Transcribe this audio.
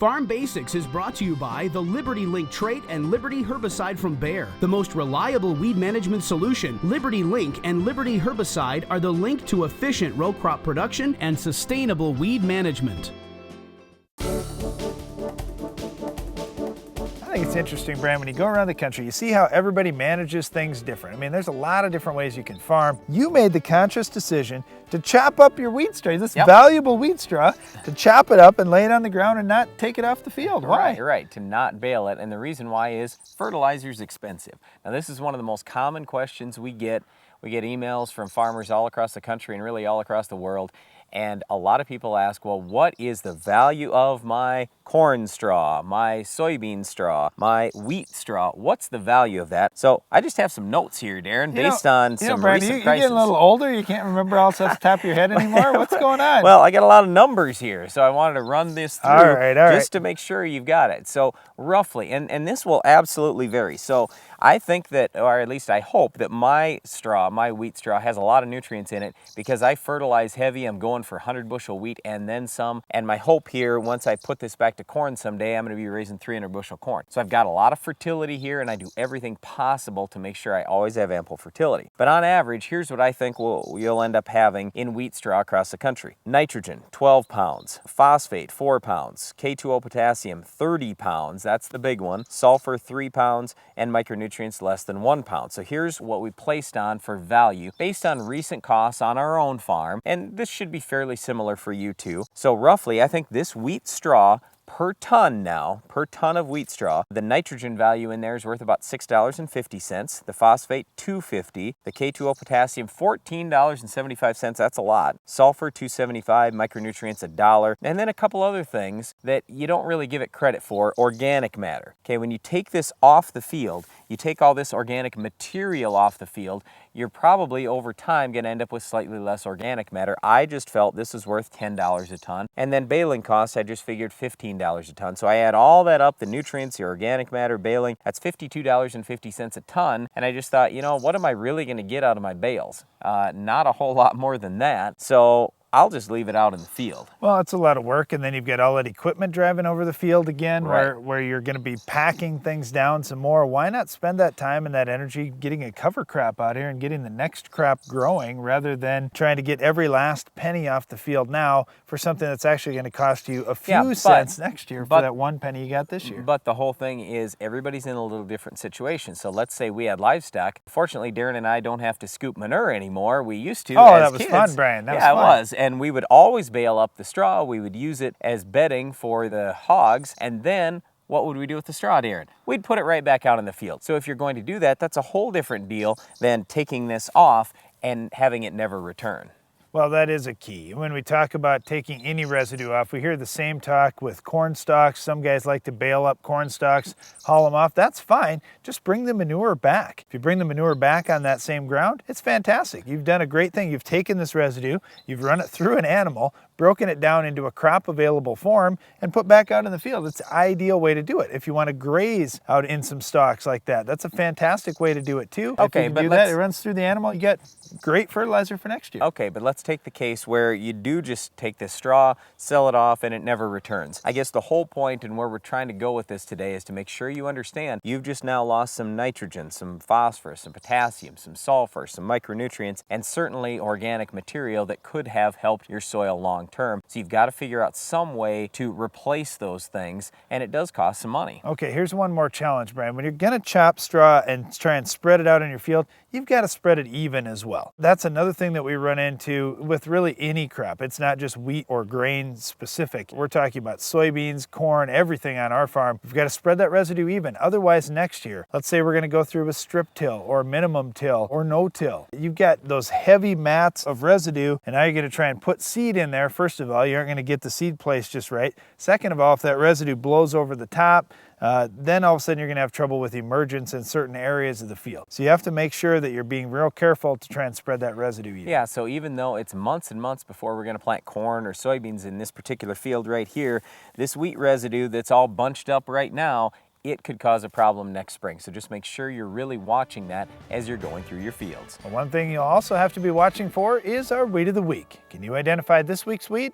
Farm Basics is brought to you by the Liberty Link trait and Liberty herbicide from Bayer. The most reliable weed management solution, Liberty Link and Liberty herbicide are the link to efficient row crop production and sustainable weed management. I think it's interesting, Brian, when you go around the country, you see how everybody manages things different. I mean, there's a lot of different ways you can farm. You made the conscious decision to chop up your weed straw, this valuable weed straw, to chop it up and lay it on the ground and not take it off the field. Why? Right, to not bale it. And the reason why is fertilizer is expensive. Now, this is one of the most common questions we get. We get emails from farmers all across the country and really all across the world. And a lot of people ask, well, what is the value of my corn straw, my soybean straw, my wheat straw? What's the value of that? So I just have some notes here, Darren, based on some Brian, recent you prices. You're getting a little older. You can't remember all off the top of your head anymore. What's going on? Well, I got a lot of numbers here, so I wanted to run this through all right. just to make sure you've got it. So roughly, and this will absolutely vary. So I think that, or at least I hope that my straw, my wheat straw, has a lot of nutrients in it because I fertilize heavy. I'm going for 100 bushel wheat and then some. And my hope here, once I put this back to corn someday, I'm going to be raising 300 bushel corn. So I've got a lot of fertility here, and I do everything possible to make sure I always have ample fertility. But on average, here's what I think you'll end up having in wheat straw across the country. Nitrogen, 12 pounds. Phosphate, 4 pounds. K2O potassium, 30 pounds. That's the big one. Sulfur, 3 pounds. And micronutrients, less than 1 pound. So here's what we placed on for value based on recent costs on our own farm. And this should be fairly similar for you too. So roughly, I think this wheat straw per ton now, per ton of wheat straw, the nitrogen value in there is worth about $6.50. The phosphate, $2.50. The K2O potassium, $14.75. That's a lot. Sulfur, $2.75. Micronutrients, $1. And then a couple other things that you don't really give it credit for. Organic matter. Okay, when you take this off the field, you take all this organic material off the field, you're probably over time going to end up with slightly less organic matter. I just felt this is worth $10 a ton. And then baling costs, I just figured $15 a ton. So I add all that up, the nutrients, the organic matter, baling, that's $52.50 a ton. And I just thought, you know, what am I really going to get out of my bales? Not a whole lot more than that. So I'll just leave it out in the field. Well, it's a lot of work, and then you've got all that equipment driving over the field again, right, where you're going to be packing things down some more. Why not spend that time and that energy getting a cover crop out here and getting the next crop growing rather than trying to get every last penny off the field now for something that's actually going to cost you a few cents next year for that 1 penny you got this year? But the whole thing is everybody's in a little different situation. So let's say we had livestock. Fortunately, Darren and I don't have to scoop manure anymore. We used to as that was kids. Fun, Brian. That was fun. It was. And we would always bale up the straw. We would use it as bedding for the hogs. And then what would we do with the straw, Darren? We'd put it right back out in the field. So if you're going to do that, that's a whole different deal than taking this off and having it never return. Well, that is a key. When we talk about taking any residue off, we hear the same talk with corn stalks. Some guys like to bale up corn stalks, haul them off. That's fine. Just bring the manure back. If you bring the manure back on that same ground, it's fantastic. You've done a great thing. You've taken this residue, you've run it through an animal, broken it down into a crop available form, and put back out in the field. It's the ideal way to do it. If you want to graze out in some stalks like that, that's a fantastic way to do it too. Okay, if you can do that, it runs through the animal, you get great fertilizer for next year. Okay, but let's take the case where you do just take this straw, sell it off, and it never returns. I guess the whole point and where we're trying to go with this today is to make sure you understand you've just now lost some nitrogen, some phosphorus, some potassium, some sulfur, some micronutrients, and certainly organic material that could have helped your soil long term. So you've got to figure out some way to replace those things, and it does cost some money. Okay, here's one more challenge, Brian. When you're going to chop straw and try and spread it out in your field, you've got to spread it even as well. That's another thing that we run into with really any crop. It's not just wheat or grain specific. We're talking about soybeans, corn, everything on our farm. We've got to spread that residue even. Otherwise, next year, let's say we're going to go through a strip till or minimum till or no till. You've got those heavy mats of residue, and now you're going to try and put seed in there. First of all, you aren't going to get the seed placed just right. Second of all, if that residue blows over the top, then all of a sudden you're going to have trouble with emergence in certain areas of the field. So you have to make sure that you're being real careful to try and spread that residue even. Yeah, so even though it's months and months before we're going to plant corn or soybeans in this particular field right here, this wheat residue that's all bunched up right now, it could cause a problem next spring. So just make sure you're really watching that as you're going through your fields. One thing you'll also have to be watching for is our weed of the week. Can you identify this week's weed?